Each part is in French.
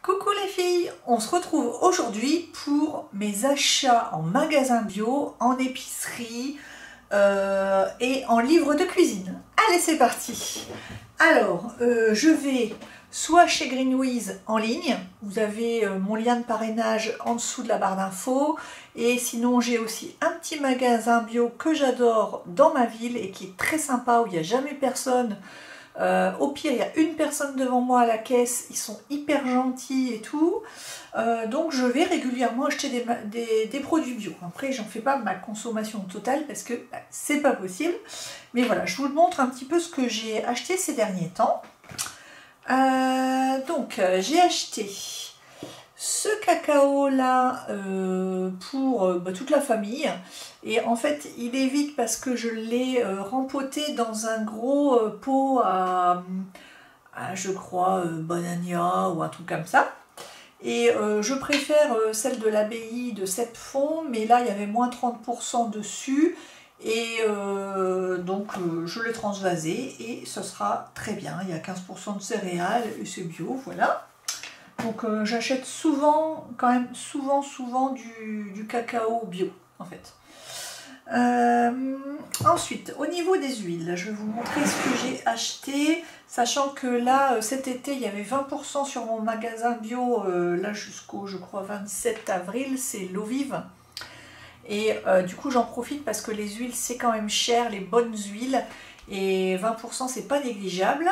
Coucou les filles, on se retrouve aujourd'hui pour mes achats en magasin bio, en épicerie et en livre de cuisine. Allez, c'est parti. Alors, je vais soit chez Greenwiz en ligne, vous avez mon lien de parrainage en dessous de la barre d'infos, et sinon j'ai aussi un petit magasin bio que j'adore dans ma ville et qui est très sympa, où il n'y a jamais personne. Au pire, il y a une personne devant moi à la caisse, ils sont hyper gentils et tout. Donc je vais régulièrement acheter des produits bio. Après, j'en fais pas ma consommation totale parce que c'est pas possible. Mais voilà, je vous montre un petit peu ce que j'ai acheté ces derniers temps. J'ai acheté ce cacao là pour toute la famille, et en fait il est vide parce que je l'ai rempoté dans un gros pot à je crois Banania ou un truc comme ça, et je préfère celle de l'abbaye de Septfonds, mais là il y avait moins 30% dessus, et je l'ai transvasé et ce sera très bien. Il y a 15% de céréales et c'est bio, voilà. Donc j'achète souvent, quand même souvent du cacao bio en fait. Ensuite, au niveau des huiles, je vais vous montrer ce que j'ai acheté, sachant que là cet été il y avait 20% sur mon magasin bio, là jusqu'au je crois 27 avril, c'est l'eau vive. Et du coup j'en profite parce que les huiles c'est quand même cher, les bonnes huiles, et 20% c'est pas négligeable.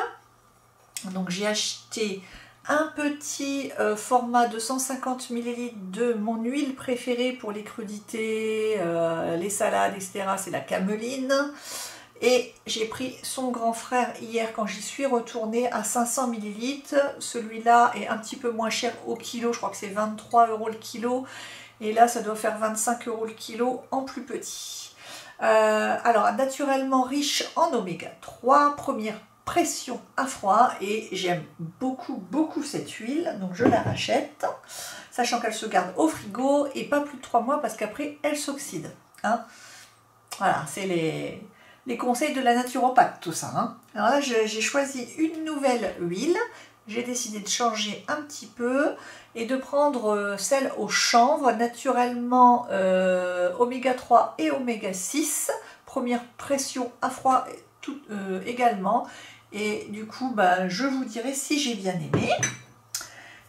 Donc j'ai acheté un petit format de 150 ml de mon huile préférée pour les crudités, les salades, etc. C'est la cameline. Et j'ai pris son grand frère hier quand j'y suis retournée à 500 ml. Celui-là est un petit peu moins cher au kilo, je crois que c'est 23 € le kilo. Et là, ça doit faire 25 € le kilo en plus petit. Alors, naturellement riche en oméga 3, première pression à froid, et j'aime beaucoup cette huile, donc je la rachète, sachant qu'elle se garde au frigo et pas plus de 3 mois parce qu'après elle s'oxyde. Hein. Voilà, c'est les conseils de la naturopathe tout ça. Hein. Alors là j'ai choisi une nouvelle huile, j'ai décidé de changer un petit peu et de prendre celle au chanvre, naturellement oméga 3 et oméga 6, première pression à froid également. Et du coup, je vous dirai si j'ai bien aimé.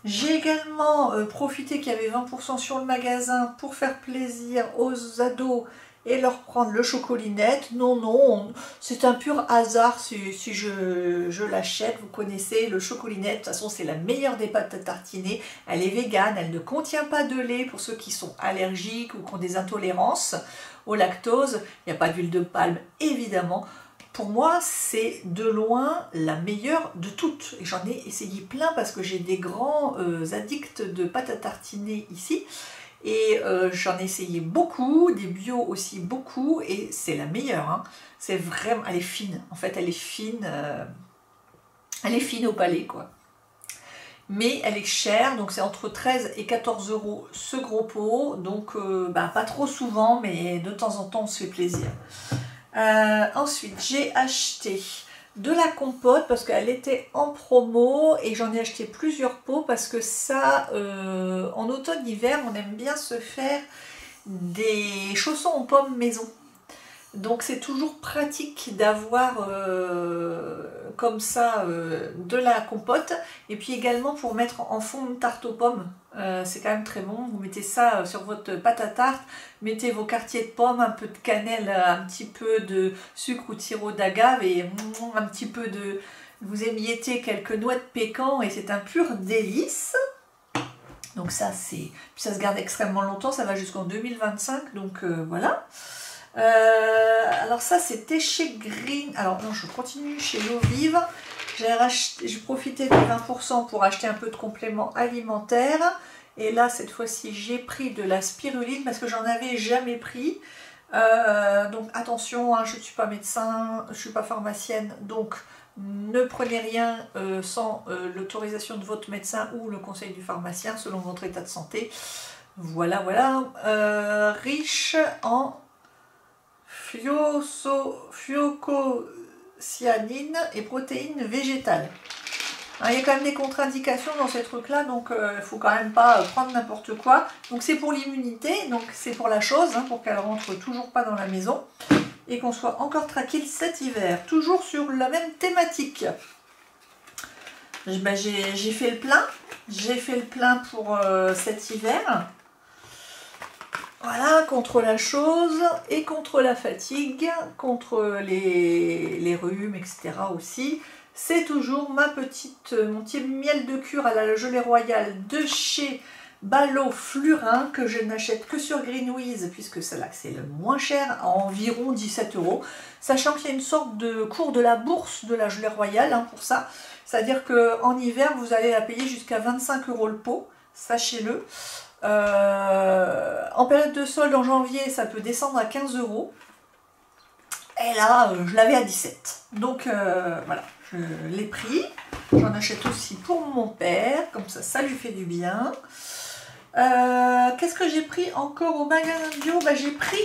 J'ai également profité qu'il y avait 20% sur le magasin pour faire plaisir aux ados et leur prendre le chocolinette. Non, c'est un pur hasard si je l'achète. Vous connaissez le chocolinette, de toute façon c'est la meilleure des pâtes à tartiner. Elle est végane, elle ne contient pas de lait pour ceux qui sont allergiques ou qui ont des intolérances au lactose. Il n'y a pas d'huile de palme évidemment. Pour moi, c'est de loin la meilleure de toutes. Et j'en ai essayé plein parce que j'ai des grands addicts de pâte à tartiner ici. Et j'en ai essayé beaucoup, des bio aussi beaucoup. Et c'est la meilleure. Hein. C'est vraiment, elle est fine. En fait, elle est fine au palais, quoi. Mais elle est chère, donc c'est entre 13 et 14 € ce gros pot. Donc, pas trop souvent, mais de temps en temps, on se fait plaisir. Ensuite, j'ai acheté de la compote parce qu'elle était en promo, et j'en ai acheté plusieurs pots parce que ça, en automne-hiver, on aime bien se faire des chaussons aux pommes maison. Donc c'est toujours pratique d'avoir comme ça de la compote, et puis également pour mettre en fond de tarte aux pommes, c'est quand même très bon. Vous mettez ça sur votre pâte à tarte, mettez vos quartiers de pommes, un peu de cannelle, un petit peu de sucre ou de sirop d'agave, et un petit peu de... Vous émiettez quelques noix de pécan et c'est un pur délice. Donc ça c'est... Puis ça se garde extrêmement longtemps, ça va jusqu'en 2025, donc voilà. Alors ça c'était chez Green, alors non, je continue chez l'eau vive. J'ai profité de 20% pour acheter un peu de compléments alimentaires, et là cette fois-ci j'ai pris de la spiruline parce que j'en avais jamais pris. Donc attention, hein, je ne suis pas médecin, je ne suis pas pharmacienne, donc ne prenez rien sans l'autorisation de votre médecin ou le conseil du pharmacien selon votre état de santé. Voilà. Riche en phycocyanine et protéines végétales. Hein, il y a quand même des contre-indications dans ces trucs-là, donc il ne faut quand même pas prendre n'importe quoi. Donc c'est pour l'immunité, donc c'est pour la chose, hein, pour qu'elle rentre toujours pas dans la maison. Et qu'on soit encore tranquille cet hiver. Toujours sur la même thématique. Ben, j'ai fait le plein. J'ai fait le plein pour cet hiver. Voilà, contre la chose et contre la fatigue, contre les rhumes, etc. aussi. C'est toujours mon petit miel de cure à la gelée royale de chez Ballot Flurin, que je n'achète que sur Greenwiz, puisque c'est là que c'est le moins cher, à environ 17 €. Sachant qu'il y a une sorte de cours de la bourse de la gelée royale hein, pour ça. C'est-à-dire qu'en hiver, vous allez la payer jusqu'à 25 € le pot, sachez-le. En période de solde en janvier, ça peut descendre à 15 €. Et là, je l'avais à 17. Donc voilà, je l'ai pris. J'en achète aussi pour mon père, comme ça lui fait du bien. Qu'est-ce que j'ai pris encore au magasin bio? Bah, j'ai pris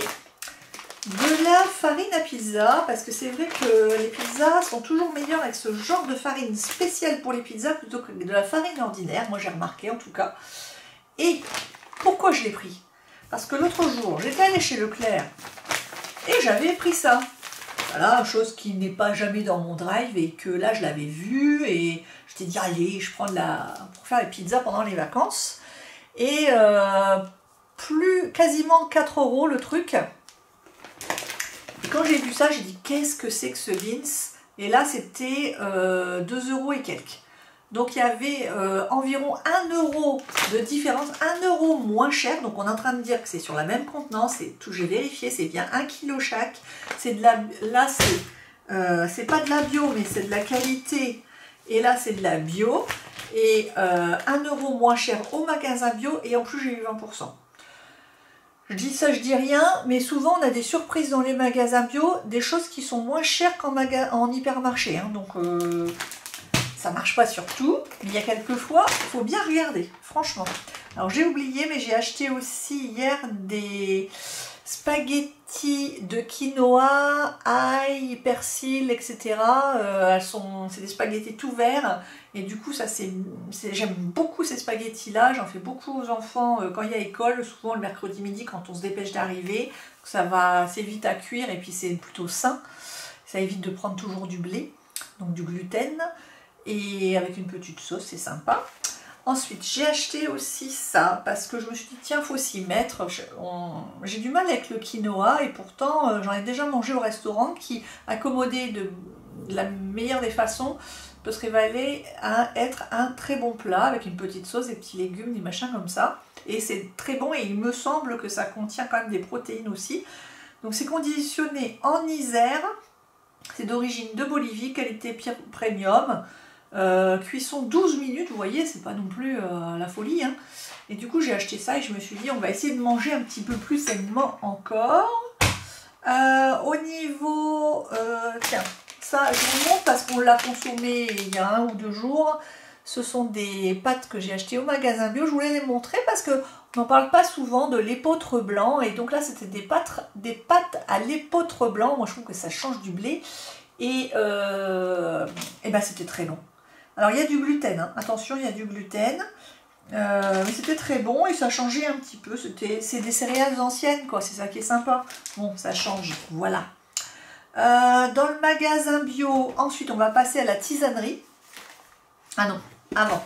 de la farine à pizza, parce que c'est vrai que les pizzas sont toujours meilleures avec ce genre de farine spéciale pour les pizzas plutôt que de la farine ordinaire. Moi j'ai remarqué en tout cas. Et pourquoi je l'ai pris? Parce que l'autre jour, j'étais allée chez Leclerc et j'avais pris ça. Voilà, chose qui n'est pas jamais dans mon drive et que là je l'avais vu et je t'ai dit allez, je prends pour faire les pizzas pendant les vacances. Et quasiment 4 € le truc. Et quand j'ai vu ça, j'ai dit qu'est-ce que c'est que ce beans? Et là c'était 2 € et quelques. Donc il y avait environ 1 € de différence, 1 € moins cher. Donc on est en train de dire que c'est sur la même contenance. J'ai vérifié, c'est bien 1 kg chaque. C'est de la, là c'est pas de la bio, mais c'est de la qualité. Et là c'est de la bio. Et 1 € moins cher au magasin bio. Et en plus j'ai eu 20%. Je dis ça, je dis rien, mais souvent on a des surprises dans les magasins bio, des choses qui sont moins chères qu'en hypermarché. Hein, donc ça marche pas sur tout, mais il y a quelques fois, il faut bien regarder, franchement. Alors j'ai oublié, mais j'ai acheté aussi hier des spaghettis de quinoa, ail, persil, etc. C'est des spaghettis tout verts. Et du coup, j'aime beaucoup ces spaghettis-là. J'en fais beaucoup aux enfants quand il y a école, souvent le mercredi midi quand on se dépêche d'arriver. Ça va assez vite à cuire et puis c'est plutôt sain. Ça évite de prendre toujours du blé, donc du gluten. Et avec une petite sauce, c'est sympa. Ensuite, j'ai acheté aussi ça parce que je me suis dit, tiens, faut s'y mettre. J'ai du mal avec le quinoa et pourtant, j'en ai déjà mangé au restaurant qui, accommodé de la meilleure des façons, peut se révéler à être un très bon plat avec une petite sauce, des petits légumes, des machins comme ça. Et c'est très bon et il me semble que ça contient quand même des protéines aussi. Donc c'est conditionné en Isère. C'est d'origine de Bolivie, qualité premium. Cuisson 12 minutes, vous voyez, c'est pas non plus la folie. Hein. Et du coup, j'ai acheté ça et je me suis dit, on va essayer de manger un petit peu plus sainement encore. Au niveau... tiens, ça, je vous montre parce qu'on l'a consommé il y a 1 ou 2 jours. Ce sont des pâtes que j'ai achetées au magasin bio. Je voulais les montrer parce qu'on n'en parle pas souvent de l'épeautre blanc. Et donc là, c'était des pâtes à l'épeautre blanc. Moi, je trouve que ça change du blé. Et ben, c'était très bon. Alors, il y a du gluten. Hein. Attention, il y a du gluten. Mais c'était très bon et ça changeait un petit peu. C'est des céréales anciennes, quoi. C'est ça qui est sympa. Bon, ça change. Voilà. Dans le magasin bio, ensuite, on va passer à la tisanerie. Ah non, avant.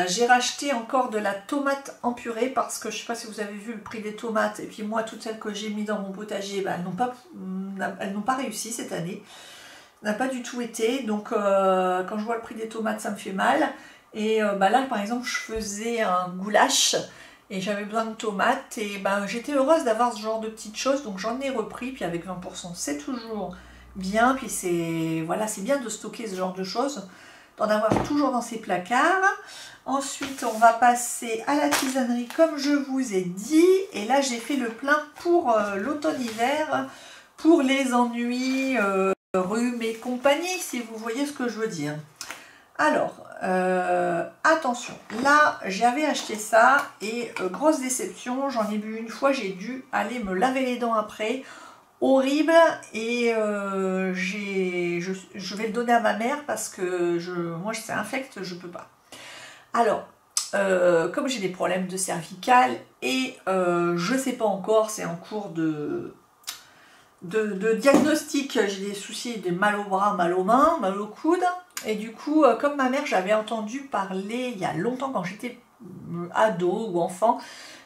J'ai racheté encore de la tomate en purée parce que je ne sais pas si vous avez vu le prix des tomates. Et puis moi, toutes celles que j'ai mis dans mon potager, bah, elles n'ont pas réussi cette année. N'a pas du tout été. Donc, quand je vois le prix des tomates, ça me fait mal. Et bah là, par exemple, je faisais un goulash et j'avais besoin de tomates. Et ben, j'étais heureuse d'avoir ce genre de petites choses. Donc, j'en ai repris. Puis avec 20%, c'est toujours bien. Puis c'est bien de stocker ce genre de choses, d'en avoir toujours dans ses placards. Ensuite, on va passer à la tisanerie, comme je vous ai dit. Et là, j'ai fait le plein pour l'automne-hiver, pour les ennuis, rhumes et compagnie, si vous voyez ce que je veux dire. Alors, attention, là j'avais acheté ça et grosse déception, j'en ai bu une fois, j'ai dû aller me laver les dents après. horrible et je vais le donner à ma mère parce que moi c'est infect, je peux pas. Alors, comme j'ai des problèmes de cervicales et je sais pas encore, c'est en cours de diagnostic, j'ai des soucis, des mal au bras, mal aux mains, mal au coude. Et du coup, comme ma mère, j'avais entendu parler il y a longtemps quand j'étais ado ou enfant,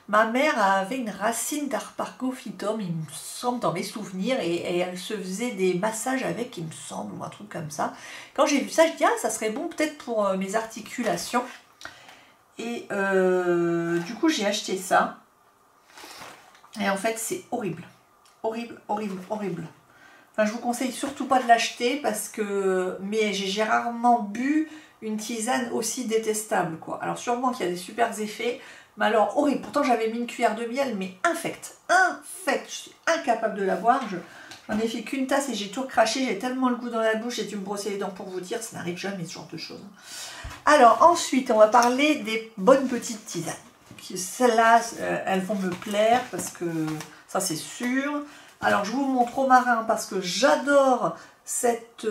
ma mère avait une racine d'Arpargophytum, il me semble, dans mes souvenirs, et elle se faisait des massages avec, il me semble, ou un truc comme ça. Quand j'ai vu ça, je dis, ah, ça serait bon peut-être pour mes articulations. Et du coup, j'ai acheté ça. Et en fait, c'est horrible. Horrible, horrible, horrible. Enfin, je vous conseille surtout pas de l'acheter parce que... Mais j'ai rarement bu une tisane aussi détestable, quoi. Alors, sûrement qu'il y a des super effets, mais alors, horrible. Pourtant, j'avais mis une cuillère de miel, mais infecte. Infecte. Je suis incapable de la boire. J'en ai fait qu'une tasse et j'ai tout recraché. J'ai tellement le goût dans la bouche. J'ai dû me brosser les dents pour vous dire. Ça n'arrive jamais, ce genre de choses. Alors, ensuite, on va parler des bonnes petites tisanes. Celles-là, elles vont me plaire parce que ça, c'est sûr. Alors, je vous montre romarin parce que j'adore cette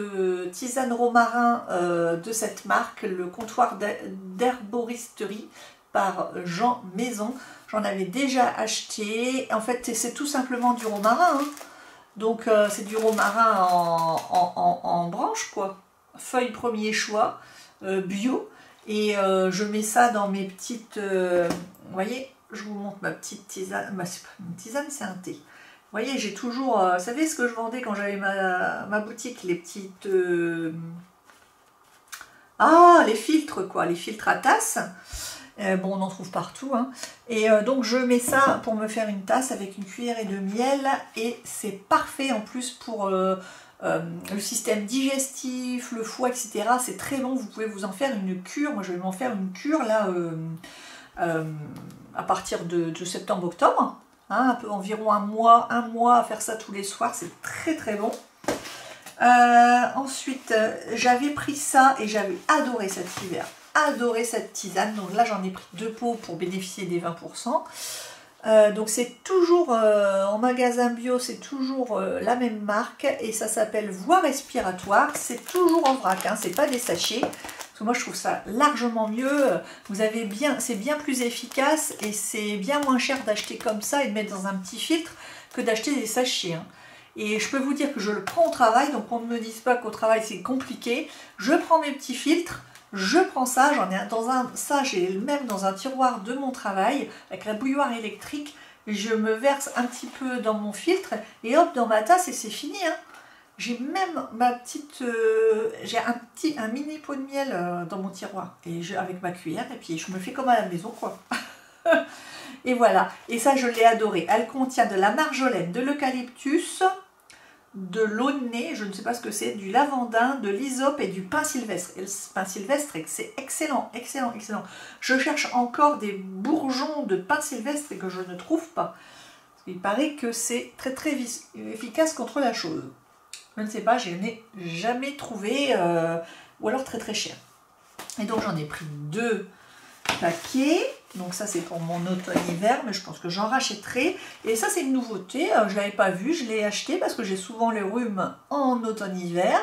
tisane romarin de cette marque, le comptoir d'herboristerie par Jean Maison. J'en avais déjà acheté. En fait, c'est tout simplement du romarin. Hein. Donc, c'est du romarin en branche, quoi. Feuille premier choix, bio. Et je mets ça dans mes petites... vous voyez, je vous montre ma petite tisane. Bah, c'est pas une tisane, c'est un thé. Vous voyez, j'ai toujours... vous savez ce que je vendais quand j'avais ma boutique, les petites... Ah, les filtres, quoi. Les filtres à tasse. Bon, on en trouve partout. Hein. Et donc, je mets ça pour me faire une tasse avec une cuillerée de miel. Et c'est parfait en plus pour... le système digestif, le foie, etc. C'est très bon, vous pouvez vous en faire une cure. Moi, je vais m'en faire une cure là à partir de septembre-octobre. Hein, un peu, environ un mois à faire ça tous les soirs. C'est très très bon. Ensuite, j'avais pris ça et j'avais adoré cet hiver. Adoré cette tisane. Donc là, j'en ai pris 2 pots pour bénéficier des 20%. Donc c'est toujours en magasin bio, c'est toujours la même marque et ça s'appelle Voie respiratoire. C'est toujours en vrac, hein, c'est pas des sachets. Parce que moi je trouve ça largement mieux. Vous avez bien, c'est bien plus efficace et c'est bien moins cher d'acheter comme ça et de mettre dans un petit filtre que d'acheter des sachets. Hein. Et je peux vous dire que je le prends au travail, donc on ne me dise pas qu'au travail c'est compliqué. Je prends mes petits filtres. Je prends ça, j'en ai dans un, ça j'ai même dans un tiroir de mon travail avec la bouilloire électrique. Je me verse un petit peu dans mon filtre et hop dans ma tasse et c'est fini. Hein. J'ai même ma petite, j'ai un mini pot de miel dans mon tiroir et avec ma cuillère et puis je me fais comme à la maison quoi. Et voilà. Et ça je l'ai adoré. Elle contient de la marjolaine, de l'eucalyptus, de l'aulnay, je ne sais pas ce que c'est, du lavandin, de l'hysope et du pin sylvestre. Et le pin sylvestre, c'est excellent, excellent, excellent. Je cherche encore des bourgeons de pin sylvestre et que je ne trouve pas. Il paraît que c'est très très efficace contre la chose. Je ne sais pas, je n'ai jamais trouvé, ou alors très très cher. Et donc j'en ai pris 2 paquets. Donc ça c'est pour mon automne-hiver, mais je pense que j'en rachèterai. Et ça c'est une nouveauté, je ne l'avais pas vu, je l'ai acheté parce que j'ai souvent le rhume en automne-hiver.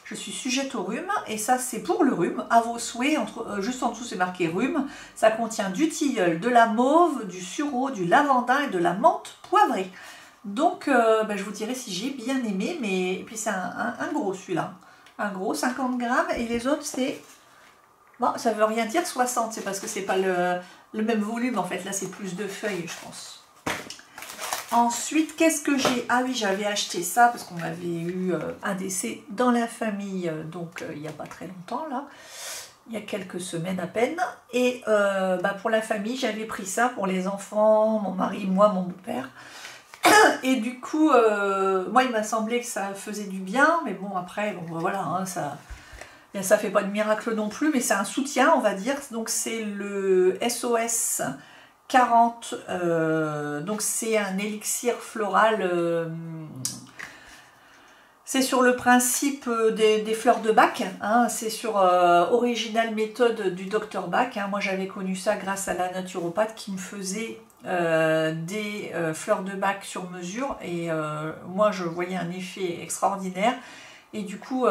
Je suis sujette au rhume et ça c'est pour le rhume, à vos souhaits, juste en dessous c'est marqué rhume. Ça contient du tilleul, de la mauve, du sureau, du lavandin et de la menthe poivrée. Donc je vous dirai si j'ai bien aimé, mais et puis c'est un gros celui-là. Un gros, 50 grammes et les autres c'est... Bon, ça veut rien dire 60, c'est parce que c'est pas le même volume en fait, là c'est plus de feuilles je pense. Ensuite, qu'est-ce que j'ai? Ah oui, j'avais acheté ça parce qu'on avait eu un décès dans la famille, donc il n'y a pas très longtemps là, il y a quelques semaines à peine. Et pour la famille, j'avais pris ça pour les enfants, mon mari, moi, mon beau-père. Et du coup, moi il m'a semblé que ça faisait du bien, mais bon après, bon voilà, hein, ça fait pas de miracle non plus, mais c'est un soutien, on va dire. Donc c'est le SOS 40, donc c'est un élixir floral, c'est sur le principe des fleurs de Bach, hein, c'est sur originale méthode du docteur Bach. Hein. Moi j'avais connu ça grâce à la naturopathe qui me faisait des fleurs de bac sur mesure et moi je voyais un effet extraordinaire. Et du coup,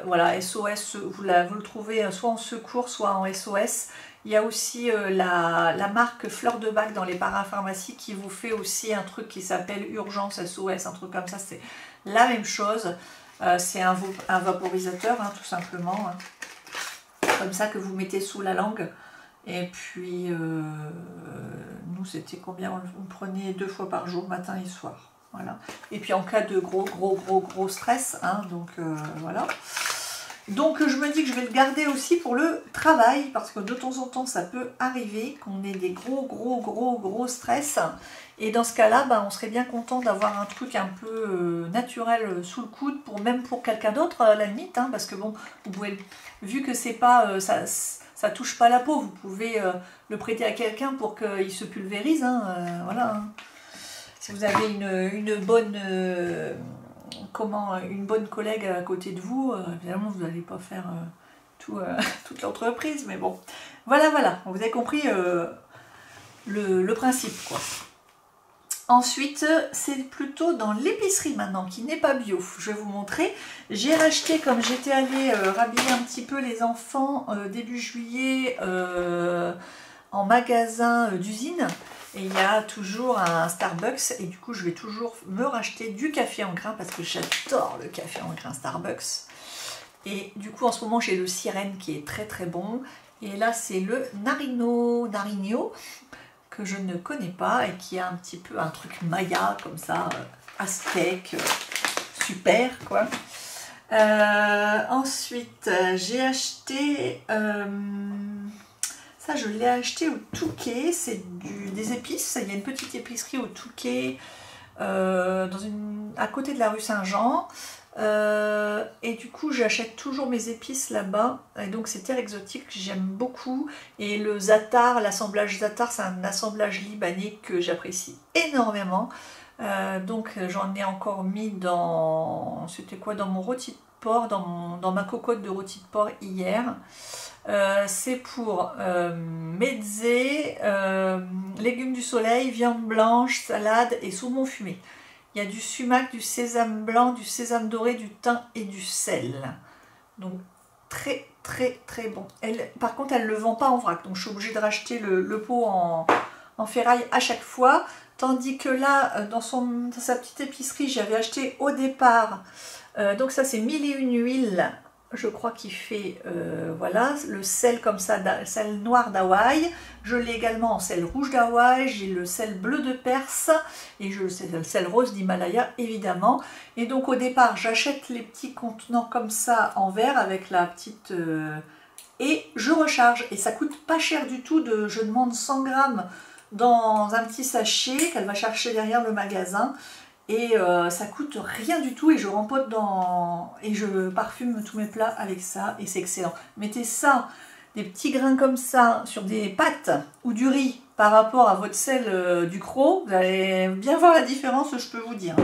voilà, SOS, vous le trouvez soit en secours, soit en SOS. Il y a aussi la marque Fleur de Bac dans les parapharmacies qui vous fait aussi un truc qui s'appelle Urgence SOS, un truc comme ça, c'est la même chose. C'est un vaporisateur, hein, tout simplement, hein, comme ça que vous mettez sous la langue. Et puis, nous, c'était combien? On le prenait 2 fois par jour, matin et soir. Voilà. Et puis en cas de gros stress, hein, donc voilà. Donc je me dis que je vais le garder aussi pour le travail, parce que de temps en temps ça peut arriver qu'on ait des gros stress. Et dans ce cas-là, on serait bien content d'avoir un truc un peu naturel sous le coude, même pour quelqu'un d'autre à la limite, hein, parce que bon, vous pouvez, vu que c'est pas ça touche pas la peau, vous pouvez le prêter à quelqu'un pour qu'il se pulvérise, hein, voilà. Hein. Si vous avez une bonne collègue à côté de vous, évidemment vous n'allez pas faire toute l'entreprise, mais bon, voilà, vous avez compris le principe, quoi. Ensuite, c'est plutôt dans l'épicerie maintenant, qui n'est pas bio. Je vais vous montrer. J'ai racheté, comme j'étais allée rhabiller un petit peu les enfants début juillet en magasin d'usine. Et il y a toujours un Starbucks. Et du coup, je vais toujours me racheter du café en grains parce que j'adore le café en grains Starbucks. Et du coup, en ce moment, j'ai le sirène qui est très bon. Et là, c'est le Nariño, que je ne connais pas et qui a un petit peu un truc maya comme ça, aztèque, super quoi. Ensuite j'ai acheté, ça je l'ai acheté au Touquet, c'est des épices, il y a une petite épicerie au Touquet à côté de la rue Saint-Jean. Et du coup j'achète toujours mes épices là-bas et donc c'est terre exotique, j'aime beaucoup. Et le za'atar, l'assemblage za'atar, c'est un assemblage libanais que j'apprécie énormément. Donc j'en ai encore mis dans, c'était quoi, dans mon rôti de porc, dans ma cocotte de rôti de porc hier. C'est pour mezze, légumes du soleil, viande blanche, salade et saumon fumé. Il y a du sumac, du sésame blanc, du sésame doré, du thym et du sel. Donc très bon. Par contre, elle ne le vend pas en vrac, donc je suis obligée de racheter le pot en ferraille à chaque fois. Tandis que là, dans sa petite épicerie, j'avais acheté au départ, donc ça c'est 1001 huiles, je crois qu'il fait, voilà, le sel comme ça, sel noir d'Hawaï. Je l'ai également en sel rouge d'Hawaï, j'ai le sel bleu de Perse et le sel rose d'Himalaya évidemment. Et donc au départ j'achète les petits contenants comme ça en verre avec la petite... et je recharge et ça coûte pas cher du tout. Je demande 100 grammes dans un petit sachet qu'elle va chercher derrière le magasin. Et ça coûte rien du tout et je rempote et je parfume tous mes plats avec ça et c'est excellent. Mettez ça, des petits grains comme ça, sur des pâtes ou du riz par rapport à votre sel du Cros. Vous allez bien voir la différence, je peux vous dire.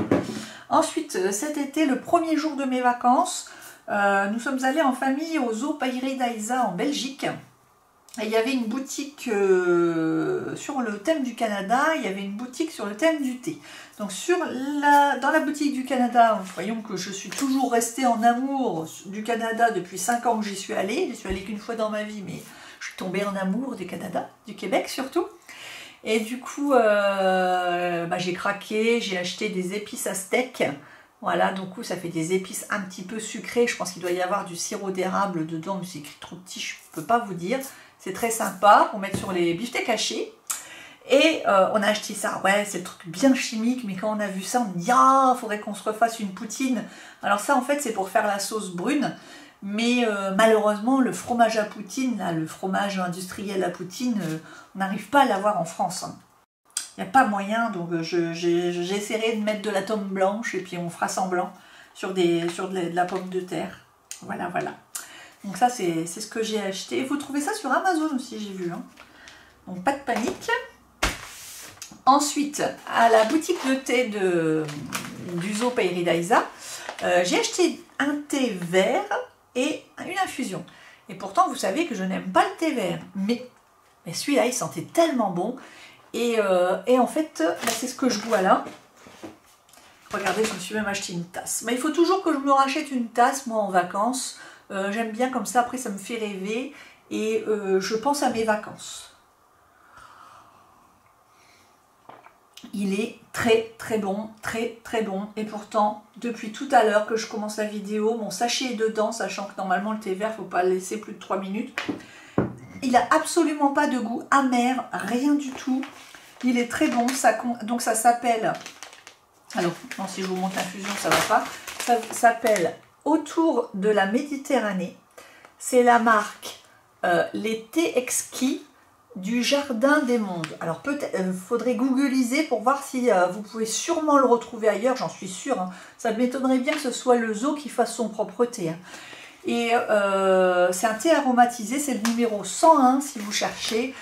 Ensuite, cet été, le premier jour de mes vacances, nous sommes allés en famille au Zoo Pairidaïsa en Belgique. Et il y avait une boutique sur le thème du Canada, il y avait une boutique sur le thème du thé. Donc dans la boutique du Canada, voyons que je suis toujours restée en amour du Canada depuis 5 ans que j'y suis allée. Je suis allée qu'une fois dans ma vie, mais je suis tombée en amour du Canada, du Québec surtout. Et du coup, j'ai craqué, j'ai acheté des épices aztèques. Voilà, donc ça fait des épices un petit peu sucrées. Je pense qu'il doit y avoir du sirop d'érable dedans, mais c'est écrit trop petit, je ne peux pas vous dire. C'est très sympa pour mettre sur les beefsteaks hachés. Et on a acheté ça, ouais, c'est le truc bien chimique, mais quand on a vu ça, on dit « Ah, il faudrait qu'on se refasse une poutine ». Alors ça, en fait, c'est pour faire la sauce brune. Mais malheureusement, le fromage à poutine, là, le fromage industriel à poutine, on n'arrive pas à l'avoir en France. Hein. Il n'y a pas moyen, donc j'essaierai de mettre de la tome blanche et puis on fera semblant sur de la pomme de terre. Voilà. Donc ça, c'est ce que j'ai acheté. Vous trouvez ça sur Amazon aussi, j'ai vu. Hein. Donc pas de panique. Ensuite, à la boutique de thé du Zoo Pairidaïsa, j'ai acheté un thé vert et une infusion. Et pourtant, vous savez que je n'aime pas le thé vert. Mais celui-là, il sentait tellement bon. Et en fait, bah, c'est ce que je bois là. Regardez, je me suis même acheté une tasse. Mais il faut toujours que je me rachète une tasse, moi, en vacances. J'aime bien comme ça, après ça me fait rêver. Et je pense à mes vacances. Il est très très bon, très très bon. Et pourtant, depuis tout à l'heure que je commence la vidéo, mon sachet est dedans, sachant que normalement le thé vert, il ne faut pas le laisser plus de 3 minutes. Il n'a absolument pas de goût amer, rien du tout. Il est très bon, donc ça s'appelle... Alors, non, si je vous montre l'infusion, ça ne va pas. Ça s'appelle Autour de la Méditerranée. C'est la marque Les thés exquis du Jardin des Mondes. Alors peut-être, faudrait googliser pour voir si vous pouvez sûrement le retrouver ailleurs, j'en suis sûre. Hein. Ça m'étonnerait bien que ce soit le zoo qui fasse son propre thé. Hein. Et c'est un thé aromatisé, c'est le numéro 101 si vous cherchez.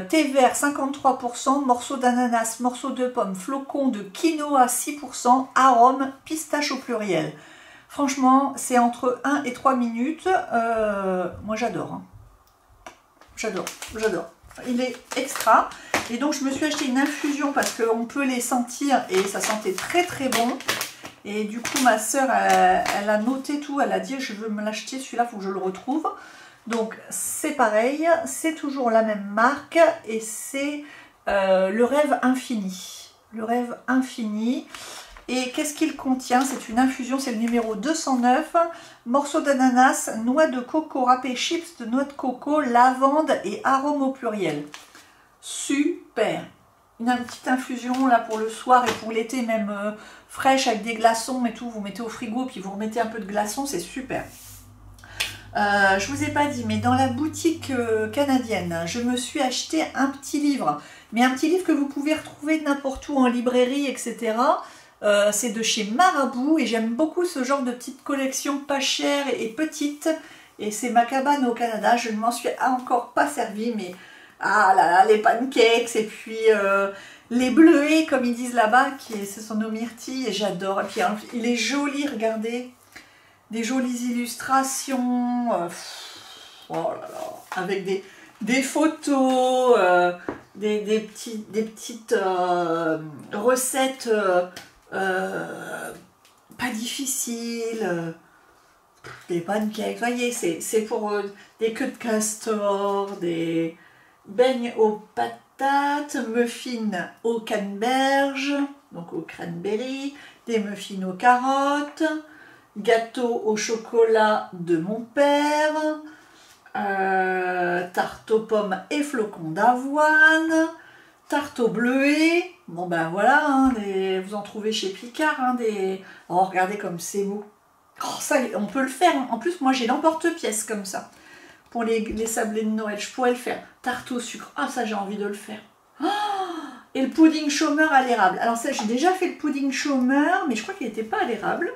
Thé vert 53%, morceaux d'ananas, morceaux de pommes, flocons de quinoa 6%, arôme, pistache au pluriel. Franchement, c'est entre 1 et 3 minutes. Moi j'adore. Hein. J'adore, j'adore. Il est extra. Et donc je me suis acheté une infusion parce qu'on peut les sentir et ça sentait très très bon. Et du coup ma soeur elle a noté tout, elle a dit je veux me l'acheter celui-là, il faut que je le retrouve. Donc c'est pareil, c'est toujours la même marque et c'est le rêve infini. Le rêve infini. Et qu'est-ce qu'il contient? C'est une infusion, c'est le numéro 209. Morceaux d'ananas, noix de coco râpées, chips de noix de coco, lavande et arôme au pluriel. Super! Une petite infusion là pour le soir et pour l'été, même fraîche avec des glaçons et tout. Vous mettez au frigo puis vous remettez un peu de glaçons, c'est super. Je vous ai pas dit, mais dans la boutique canadienne, je me suis acheté un petit livre. Mais un petit livre que vous pouvez retrouver n'importe où en librairie, etc. C'est de chez Marabout et j'aime beaucoup ce genre de petite collection pas chère et petite. Et c'est ma cabane au Canada, je ne m'en suis encore pas servi, mais ah là là, les pancakes et puis les bleuets comme ils disent là-bas, ce sont nos myrtilles et j'adore. Et puis il est joli, regardez, des jolies illustrations, oh là là, avec des photos, des petites recettes pas difficiles, des pancakes, vous voyez, c'est pour des queues de castor, des beignes aux patates, muffins aux canneberges, donc aux cranberries, des muffins aux carottes, gâteau au chocolat de mon père, tarte aux pommes et flocons d'avoine, tarte au bleuet, bon ben voilà, hein, vous en trouvez chez Picard, hein, oh regardez comme c'est beau, oh, ça on peut le faire, hein. En plus moi j'ai l'emporte-pièce comme ça, pour les sablés de Noël, je pourrais le faire, tarte au sucre, ah ça j'ai envie de le faire, oh, et le pudding chômeur à l'érable, alors ça j'ai déjà fait le pudding chômeur, mais je crois qu'il n'était pas à l'érable,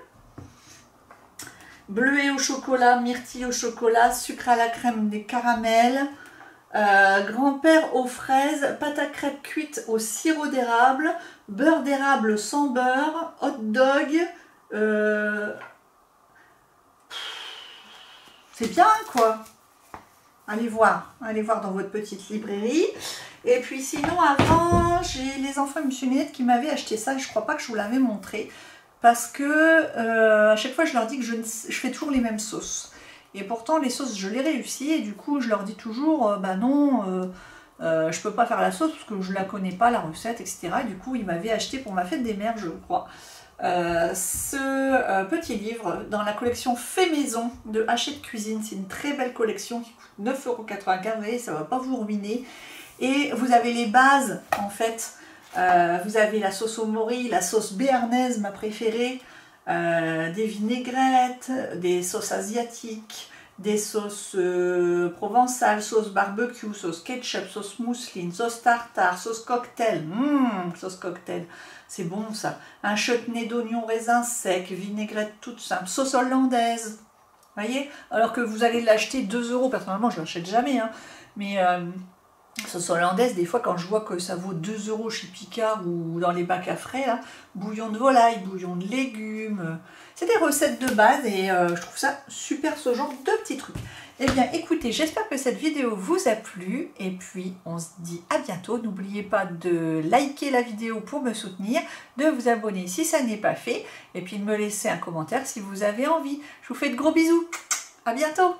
bleuet au chocolat, myrtille au chocolat, sucre à la crème, des caramels, grand-père aux fraises, pâte à crêpes cuite au sirop d'érable, beurre d'érable sans beurre, hot dog, c'est bien quoi. Allez voir dans votre petite librairie. Et puis sinon avant, j'ai les enfants et Monsieur Minette qui m'avaient acheté ça, je crois pas que je vous l'avais montré, parce que à chaque fois je leur dis que je fais toujours les mêmes sauces. Et pourtant, les sauces, je les réussis. Et du coup, je leur dis toujours, bah non, je peux pas faire la sauce parce que je la connais pas, la recette, etc. Et du coup, ils m'avaient acheté pour ma fête des mères, je crois, ce petit livre dans la collection Fait Maison de Hachette Cuisine. C'est une très belle collection qui coûte 9,95 €. Vous voyez, ça va pas vous ruiner. Et vous avez les bases, en fait. Vous avez la sauce au mori, la sauce béarnaise, ma préférée. Des vinaigrettes, des sauces asiatiques, des sauces provençales, sauce barbecue, sauce ketchup, sauce mousseline, sauce tartare, sauce cocktail, sauce cocktail, c'est bon ça, un chutney d'oignons raisins secs, vinaigrette toute simple, sauce hollandaise, voyez, alors que vous allez l'acheter 2 €, personnellement je ne l'achète jamais, hein, mais sauce hollandaise, des fois quand je vois que ça vaut 2 € chez Picard ou dans les bacs à frais, là, bouillon de volaille, bouillon de légumes, c'est des recettes de base et je trouve ça super ce genre de petits trucs. Eh bien écoutez, j'espère que cette vidéo vous a plu et puis on se dit à bientôt. N'oubliez pas de liker la vidéo pour me soutenir, de vous abonner si ça n'est pas fait et puis de me laisser un commentaire si vous avez envie. Je vous fais de gros bisous, à bientôt.